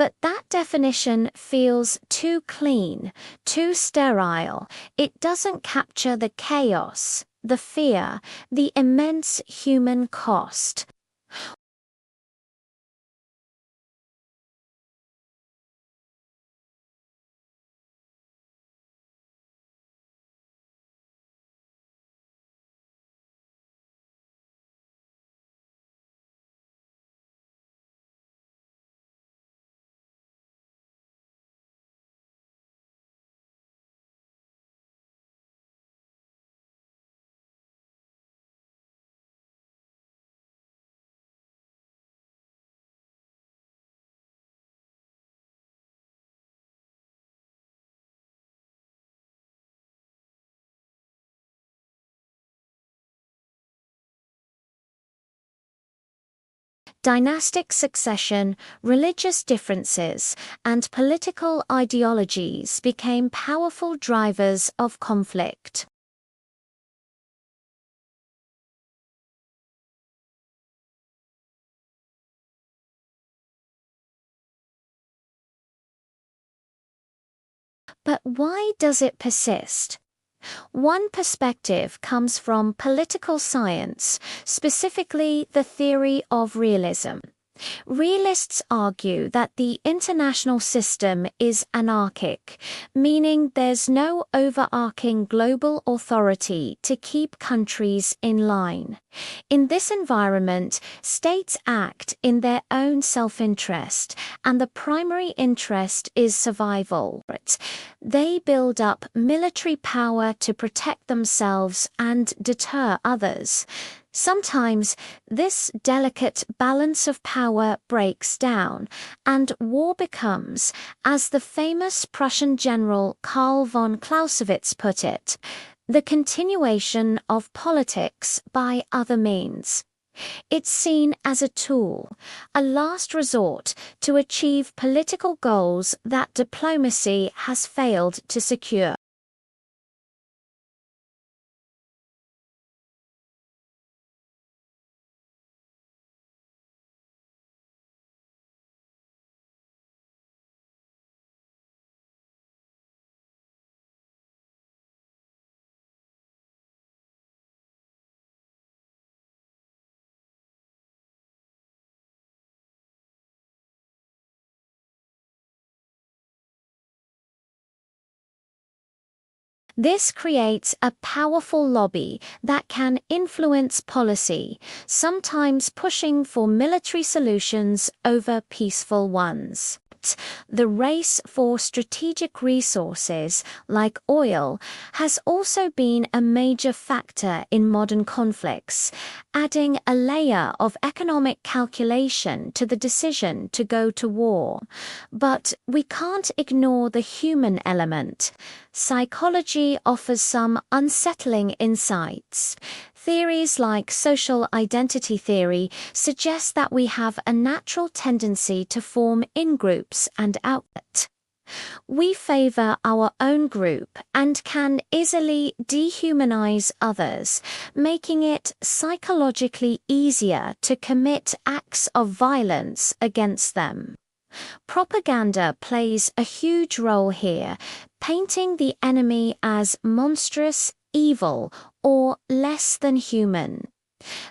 But that definition feels too clean, too sterile. It doesn't capture the chaos, the fear, the immense human cost. Dynastic succession, religious differences, and political ideologies became powerful drivers of conflict. But why does it persist? One perspective comes from political science, specifically the theory of realism. Realists argue that the international system is anarchic, meaning there's no overarching global authority to keep countries in line. In this environment, states act in their own self-interest, and the primary interest is survival. They build up military power to protect themselves and deter others. Sometimes this delicate balance of power breaks down, and war becomes, as the famous Prussian general Karl von Clausewitz put it, the continuation of politics by other means. It's seen as a tool, a last resort to achieve political goals that diplomacy has failed to secure. This creates a powerful lobby that can influence policy, sometimes pushing for military solutions over peaceful ones. The race for strategic resources, like oil, has also been a major factor in modern conflicts, adding a layer of economic calculation to the decision to go to war. But we can't ignore the human element. Psychology offers some unsettling insights. Theories like social identity theory suggest that we have a natural tendency to form in-groups and out. We favor our own group and can easily dehumanize others, making it psychologically easier to commit acts of violence against them. Propaganda plays a huge role here, painting the enemy as monstrous, evil, or less than human.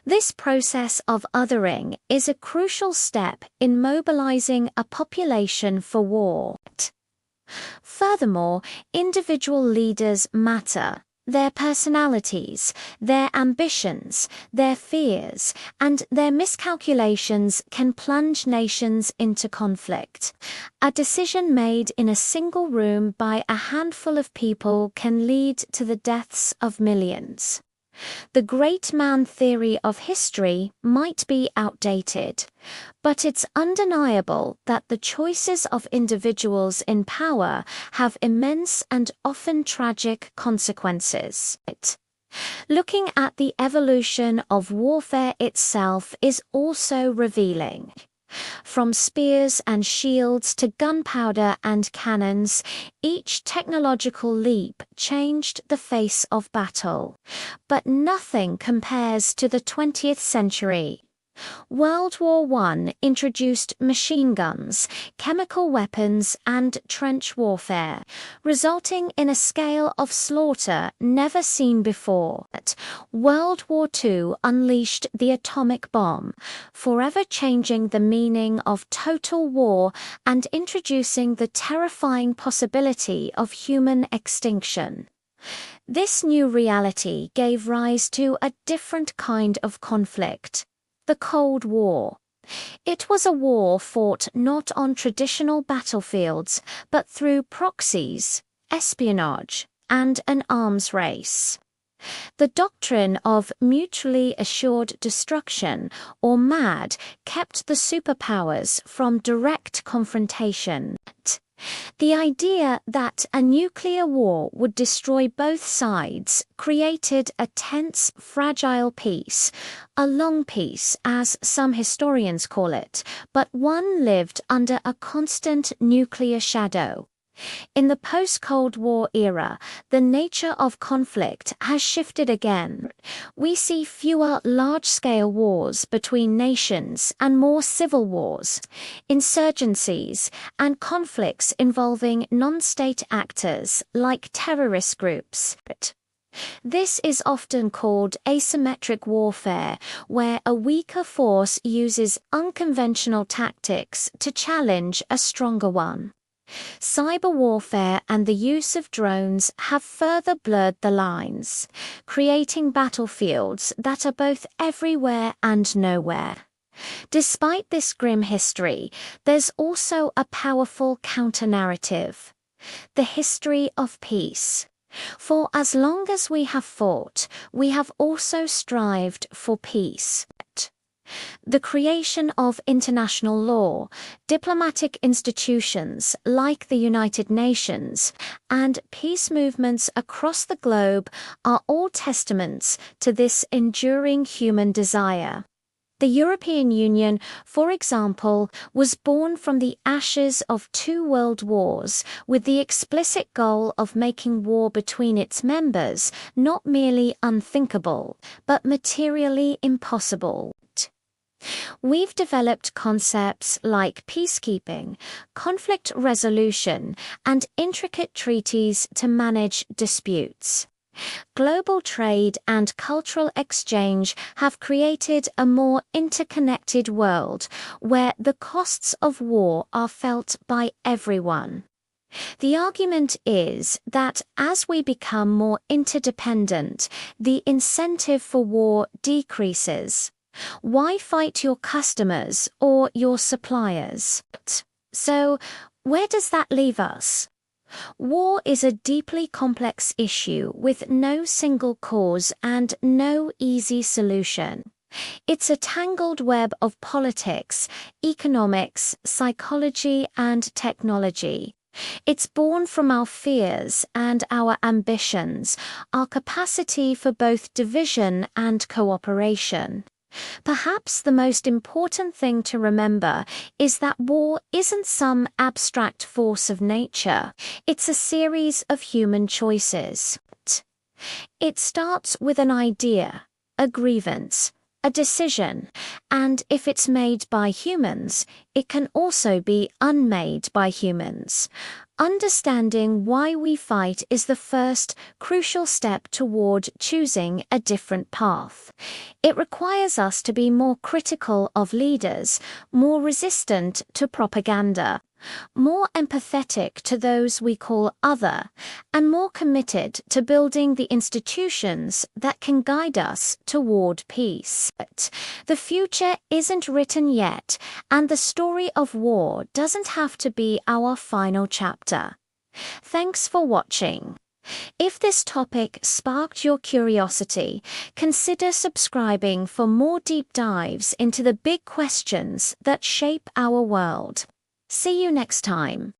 This process of othering is a crucial step in mobilizing a population for war. Furthermore, individual leaders matter. Their personalities, their ambitions, their fears, and their miscalculations can plunge nations into conflict. A decision made in a single room by a handful of people can lead to the deaths of millions. The great man theory of history might be outdated, but it's undeniable that the choices of individuals in power have immense and often tragic consequences. Looking at the evolution of warfare itself is also revealing. From spears and shields to gunpowder and cannons, each technological leap changed the face of battle. But nothing compares to the 20th century. World War I introduced machine guns, chemical weapons, and trench warfare, resulting in a scale of slaughter never seen before. World War II unleashed the atomic bomb, forever changing the meaning of total war and introducing the terrifying possibility of human extinction. This new reality gave rise to a different kind of conflict. The Cold War. It was a war fought not on traditional battlefields, but through proxies, espionage, and an arms race. The doctrine of mutually assured destruction, or MAD, kept the superpowers from direct confrontation. The idea that a nuclear war would destroy both sides created a tense, fragile peace, a long peace as some historians call it, but one lived under a constant nuclear shadow. In the post-Cold War era, the nature of conflict has shifted again. We see fewer large-scale wars between nations and more civil wars, insurgencies, and conflicts involving non-state actors like terrorist groups. This is often called asymmetric warfare, where a weaker force uses unconventional tactics to challenge a stronger one. Cyber warfare and the use of drones have further blurred the lines, creating battlefields that are both everywhere and nowhere. Despite this grim history, there's also a powerful counter-narrative: the history of peace. For as long as we have fought, we have also strived for peace. The creation of international law, diplomatic institutions like the United Nations, and peace movements across the globe are all testaments to this enduring human desire. The European Union, for example, was born from the ashes of 2 world wars, with the explicit goal of making war between its members not merely unthinkable, but materially impossible. We've developed concepts like peacekeeping, conflict resolution, and intricate treaties to manage disputes. Global trade and cultural exchange have created a more interconnected world where the costs of war are felt by everyone. The argument is that as we become more interdependent, the incentive for war decreases. Why fight your customers or your suppliers? So, where does that leave us? War is a deeply complex issue with no single cause and no easy solution. It's a tangled web of politics, economics, psychology, and technology. It's born from our fears and our ambitions, our capacity for both division and cooperation. Perhaps the most important thing to remember is that war isn't some abstract force of nature. It's a series of human choices. It starts with an idea, a grievance, a decision, and if it's made by humans, it can also be unmade by humans. Understanding why we fight is the first crucial step toward choosing a different path. It requires us to be more critical of leaders, more resistant to propaganda, more empathetic to those we call other, and more committed to building the institutions that can guide us toward peace. But the future isn't written yet, and the story of war doesn't have to be our final chapter. Thanks for watching. If this topic sparked your curiosity, consider subscribing for more deep dives into the big questions that shape our world. See you next time.